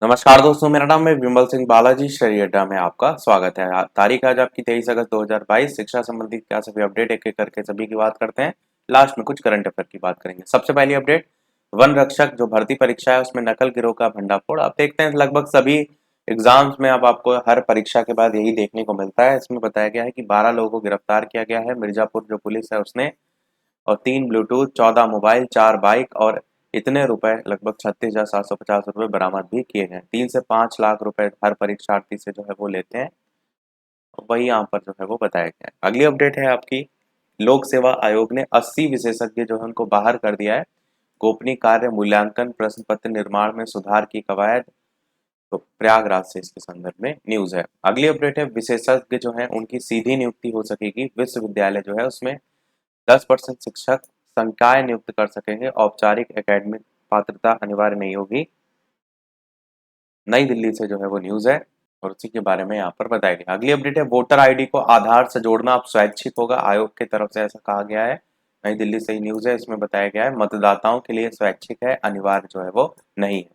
नमस्कार दोस्तों, मेरा नाम है विमल सिंह बालाजी। श्रेय अड्डा में आपका स्वागत है। तारीख आज आपकी 23 अगस्त 2022। शिक्षा संबंधित क्या सभी अपडेट एक एक करके सभी की बात करते हैं। लास्ट में कुछ करंट अफेयर की बात करेंगे। सबसे पहली अपडेट, वन रक्षक जो भर्ती परीक्षा है उसमें नकल गिरोह का भंडाफोड़। आप देखते हैं लगभग सभी एग्जाम्स में अब आपको हर परीक्षा के बाद यही देखने को मिलता है। इसमें बताया गया है कि 12 लोगों को गिरफ्तार किया गया है। मिर्जापुर जो पुलिस है उसने, और 3 ब्लूटूथ, 14 मोबाइल, 4 बाइक और इतने रुपए लगभग 36,750 रुपए बरामद भी किए गए। 3 से 5 लाख रुपए हर परीक्षार्थी से जो है वो लेते हैं। वही यहाँ पर जो है वो बताया गया है। अगली अपडेट है आपकी, लोक सेवा आयोग ने 80 विशेषज्ञ जो है उनको बाहर कर दिया है। गोपनीय कार्य मूल्यांकन प्रश्न पत्र निर्माण में सुधार की कवायद। तो प्रयागराज से इसके संदर्भ में न्यूज है। अगली अपडेट है, विशेषज्ञ जो है उनकी सीधी नियुक्ति हो सकेगी। विश्वविद्यालय जो है उसमें 10% शिक्षक संकाय नियुक्त कर सकेंगे। औपचारिक एकेडमिक पात्रता अनिवार्य नहीं होगी। नई दिल्ली से जो है वो न्यूज है और उसी के बारे में यहाँ पर बताया गया। अगली अपडेट है, वोटर आईडी को आधार से जोड़ना अब स्वैच्छिक होगा। आयोग की तरफ से ऐसा कहा गया है। नई दिल्ली से ही न्यूज है, इसमें बताया गया है मतदाताओं के लिए स्वैच्छिक है, अनिवार्य जो है वो नहीं है।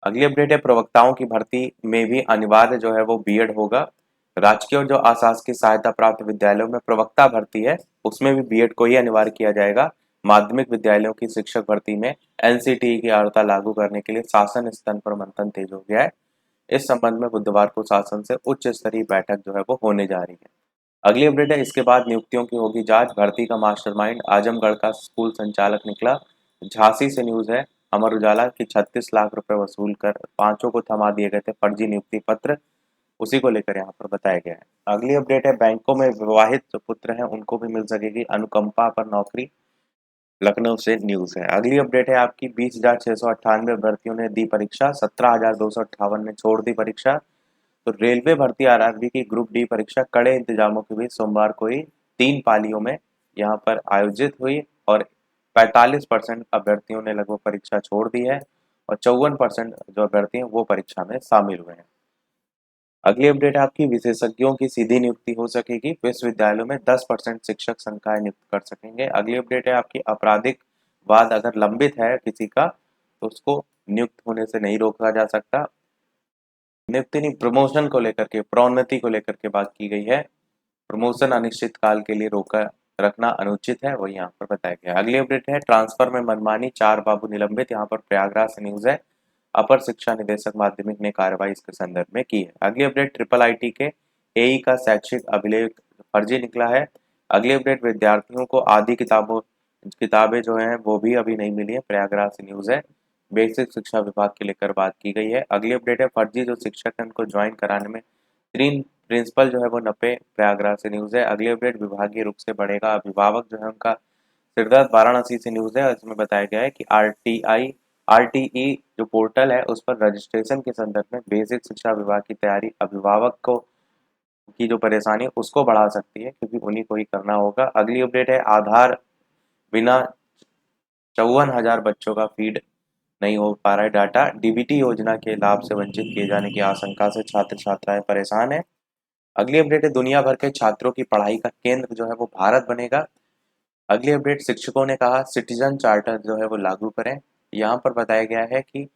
अगली अपडेट है, प्रवक्ताओं की भर्ती में भी अनिवार्य जो है वो बीएड होगा। राजकीय और जो अशासकीय सहायता प्राप्त विद्यालयों में प्रवक्ता भर्ती है उसमें भी बीएड को ही अनिवार्य किया जाएगा। माध्यमिक विद्यालयों की शिक्षक भर्ती में एनसीटीई की अर्हता लागू करने के लिए शासन स्तर पर मंथन तेज हो गया है। इस संबंध में बुधवार को शासन से उच्च स्तरीय बैठक जो है वो होने जा रही है। अगली अपडेट है, इसके बाद नियुक्तियों की होगी जांच। भर्ती का मास्टरमाइंड आजमगढ़ का स्कूल संचालक निकला। झांसी से न्यूज है, अमर उजाला की 36 लाख रुपए वसूल कर पांचों को थमा दिए गए थे फर्जी नियुक्ति पत्र। उसी को लेकर यहाँ पर बताया गया है। अगली अपडेट है, बैंकों में विवाहित जो पुत्र हैं उनको भी मिल सकेगी अनुकंपा पर नौकरी। लखनऊ से न्यूज है। अगली अपडेट है आपकी, 20,698 अभ्यर्थियों ने दी परीक्षा। 17,258 ने छोड़ दी परीक्षा। तो रेलवे भर्ती आरआरबी की ग्रुप डी परीक्षा कड़े इंतजामों के बीच सोमवार को ही 3 पालियों में यहाँ पर आयोजित हुई और 45% अभ्यर्थियों ने लगभग परीक्षा छोड़ दी है और 54% जो अभ्यर्थी हैं वो परीक्षा में शामिल हुए हैं। अगली अपडेट आपकी, विशेषज्ञों की सीधी नियुक्ति हो सकेगी। विश्वविद्यालयों में 10% शिक्षक संकाय नियुक्त कर सकेंगे। अगली अपडेट है आपकी, आपराधिक वाद अगर लंबित है किसी का तो उसको नियुक्त होने से नहीं रोका जा सकता। नियुक्ति नहीं, प्रमोशन को लेकर के, प्रोन्नति को लेकर के बात की गई है। प्रमोशन अनिश्चित काल के लिए रोका रखना अनुचित है, वही यहाँ पर बताया गया। अगली अपडेट है, ट्रांसफर में मनमानी, 4 बाबू निलंबित। यहाँ पर प्रयागराज से न्यूज है। अपर शिक्षा निदेशक माध्यमिक ने कार्रवाई इसके संदर्भ में की है। अगली अपडेट, ट्रिपल आईटी के एई का शैक्षिक अभिलेख फर्जी निकला है। अगली अपडेट, विद्यार्थियों को आधी किताबें जो हैं वो भी अभी नहीं मिली है। प्रयागराज से न्यूज है। बेसिक शिक्षा विभाग के लेकर बात की गई है। अगली अपडेट है, फर्जी जो शिक्षक हैं उनको ज्वाइन कराने में 3 प्रिंसिपल जो है वो नपे। प्रयागराज से न्यूज है। अगली अपडेट, विभागीय रुख से बढ़ेगा अभिभावक जो है उनका सिरदर्द। वाराणसी से न्यूज है, इसमें बताया गया है कि आरटीई जो पोर्टल है उस पर रजिस्ट्रेशन के संदर्भ में बेसिक शिक्षा विभाग की तैयारी अभिभावक को की जो परेशानी है उसको बढ़ा सकती है, क्योंकि उन्हीं को ही करना होगा। अगली अपडेट है, आधार बिना 54,000 बच्चों का फीड नहीं हो पा रहा है डाटा। डीबीटी योजना के लाभ से वंचित किए जाने की आशंका से छात्र छात्राएं परेशान है। अगली अपडेट है, दुनिया भर के छात्रों की पढ़ाई का केंद्र जो है वो भारत बनेगा। अगली अपडेट, शिक्षकों ने कहा सिटीजन चार्टर जो है वो लागू करें। यहाँ पर बताया गया है कि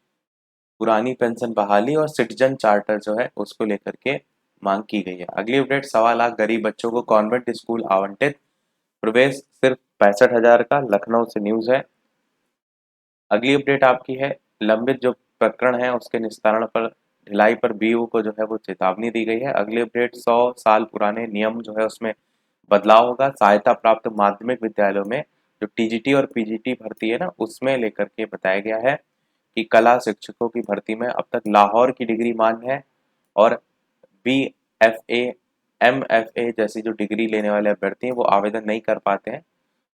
पुरानी पेंशन बहाली और सिटीजन चार्टर जो है उसको लेकर के मांग की गई है। अगली अपडेट, 1.25 लाख गरीब बच्चों को कॉन्वेंट स्कूल आवंटित। प्रवेश सिर्फ 65,000 का। लखनऊ से न्यूज है। अगली अपडेट आपकी है, लंबित जो प्रकरण है उसके निस्तारण पर ढिलाई पर बीयू को जो है वो चेतावनी दी गई है। अगली अपडेट, 100 साल पुराने नियम जो है उसमें बदलाव होगा। सहायता प्राप्त माध्यमिक विद्यालयों में जो टीजीटी और पीजीटी भर्ती है ना उसमें लेकर के बताया गया है कि कला शिक्षकों की भर्ती में अब तक लाहौर की डिग्री मान्य है और BFA MFA जैसी जो डिग्री लेने वाले अभ्यर्थी हैं वो आवेदन नहीं कर पाते हैं।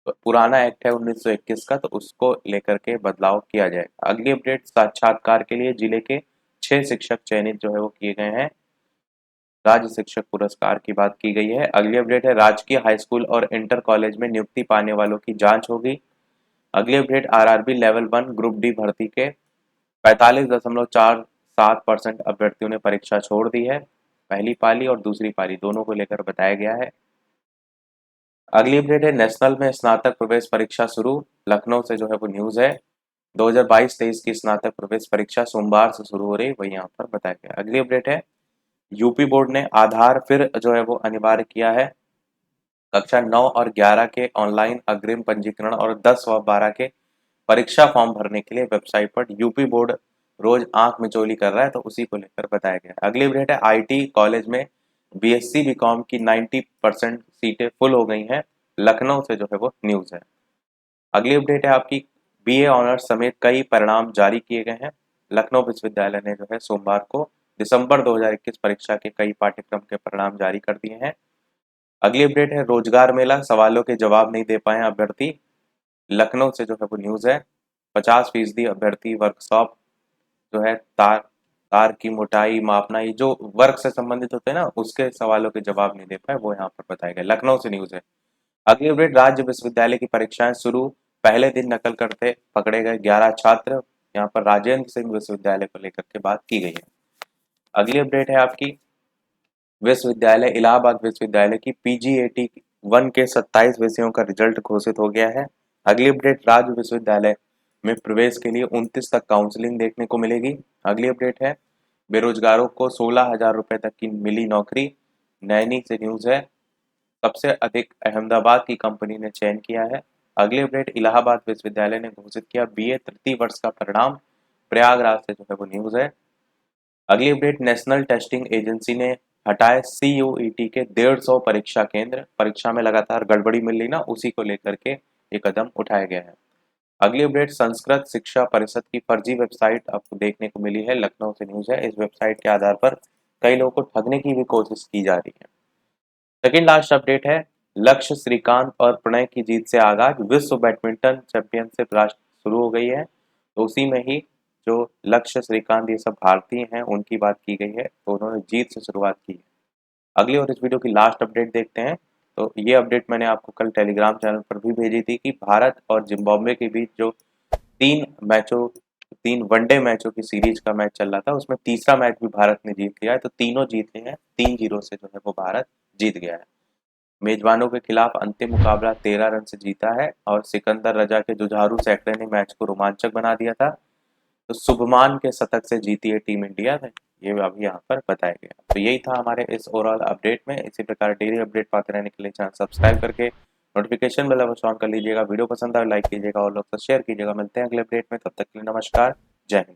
तो पुराना एक्ट है 1921 का, तो उसको लेकर के बदलाव किया जाएगा। अगली अपडेट, साक्षात्कार के लिए जिले के 6 शिक्षक चयनित जो है वो किए गए हैं। राज्य शिक्षक पुरस्कार की बात की गई है। अगली अपडेट है, राजकीय हाई स्कूल और इंटर कॉलेज में नियुक्ति पाने वालों की जांच होगी। अगली update, RRB level 1 group D भर्ती के 45.47% अभ्यर्थियों ने परीक्षा छोड़ दी है। पहली पाली और दूसरी पाली दोनों को लेकर बताया गया है। अगली अपडेट है, नेशनल में स्नातक प्रवेश परीक्षा शुरू। लखनऊ से जो है वो न्यूज है। 2022-23 की स्नातक प्रवेश परीक्षा सोमवार से शुरू हो रही, वही यहाँ पर बताया गया। अगली अपडेट है, यूपी बोर्ड ने आधार फिर जो है वो अनिवार्य किया है। कक्षा 9 और 11 के ऑनलाइन अग्रिम पंजीकरण और 10 व 12 के परीक्षा फॉर्म भरने के लिए वेबसाइट पर यूपी बोर्ड रोज आंख मिचौली कर रहा है, तो उसी को लेकर बताया गया। अगली अपडेट है, आईटी कॉलेज में बीएससी बीकॉम की 90% सीटें फुल हो गई हैं, लखनऊ से जो है वो न्यूज़ है। अगली अपडेट है आपकी, बीए ऑनर्स समेत कई परिणाम जारी किए गए हैं। लखनऊ विश्वविद्यालय ने जो है सोमवार को दिसंबर 2021 परीक्षा के कई पाठ्यक्रम के परिणाम जारी कर दिए हैं। अगली अपडेट है, रोजगार मेला, सवालों के जवाब नहीं दे पाए अभ्यर्थी, लखनऊ से जो है वो न्यूज़ है। 50% अभ्यर्थी वर्कशॉप जो है तार तार की मोटाई मापना, ये जो वर्क से संबंधित होते हैं ना, उसके सवालों के जवाब नहीं दे पाए, वो यहाँ पर बताया गया। लखनऊ से न्यूज़ है। अगली अपडेट, राज्य विश्वविद्यालय की परीक्षाएं शुरू, पहले दिन नकल करते पकड़े गए 11 छात्र, यहाँ पर राजेंद्र सिंह विश्वविद्यालय को लेकर के बात की गई है। अगली अपडेट है आपकी, विश्वविद्यालय इलाहाबाद विश्वविद्यालय की पीजीएटी 1 के 27 विषयों का रिजल्ट घोषित हो गया है। अगली अपडेट, राज्य विश्वविद्यालय में प्रवेश के लिए 29 तक काउंसलिंग देखने को मिलेगी। अगली अपडेट है, बेरोजगारों को 16,000 रुपए तक की मिली नौकरी, नैनी से न्यूज़ है। सबसे अधिक अहमदाबाद की कंपनी ने चयन किया है। अगली अपडेट, इलाहाबाद विश्वविद्यालय ने घोषित किया बीए तृतीय वर्ष का परिणाम, प्रयागराज से जो है वो न्यूज़ है। अगली अपडेट, नेशनल टेस्टिंग एजेंसी ने हटाए सीयूईटी के 150 परीक्षा केंद्र, परीक्षा में लगातार गड़बड़ी मिल रही ना, उसी को लेकर के ये कदम उठाया गया है। अगली अपडेट, संस्कृत शिक्षा परिषद की फर्जी वेबसाइट आपको देखने को मिली है, लखनऊ से न्यूज़ है। इस वेबसाइट के आधार पर कई लोगों को ठगने की भी कोशिश की जा रही है। सेकेंड लास्ट अपडेट है, लक्ष्य श्रीकांत और प्रणय की जीत से आगाज, विश्व बैडमिंटन चैंपियनशिप राष्ट्र शुरू हो गई है, तो उसी में ही जो लक्ष्य श्रीकांत ये सब भारतीय हैं उनकी बात की गई है, तो उन्होंने जीत से शुरुआत की है। अगली और इस वीडियो की लास्ट अपडेट देखते हैं। तो ये अपडेट मैंने आपको कल टेलीग्राम चैनल पर भी भेजी थी कि भारत और जिम्बाब्वे के बीच जो तीन मैचों 3 वनडे मैचों की सीरीज का मैच चल रहा था, उसमें तीसरा मैच भी भारत ने जीत लिया है, तो तीनों जीते हैं, 3-0 से जो है वो भारत जीत गया है। मेजबानों के खिलाफ अंतिम मुकाबला 13 रन से जीता है और सिकंदर रजा के जुझारू सैकड़े ने मैच को रोमांचक बना दिया था, तो शुभमान के शतक से जीती है टीम इंडिया ने, ये अभी यहाँ पर बताया गया। तो यही था हमारे इस ओवरऑल अपडेट में। इसी प्रकार डेली अपडेट पाते रहने के लिए चैनल सब्सक्राइब करके नोटिफिकेशन बेल अवश्य ऑन कर लीजिएगा। वीडियो पसंद आए लाइक कीजिएगा और लोग शेयर कीजिएगा। मिलते हैं अगले अपडेट में, तब तक के लिए नमस्कार, जय हिंद।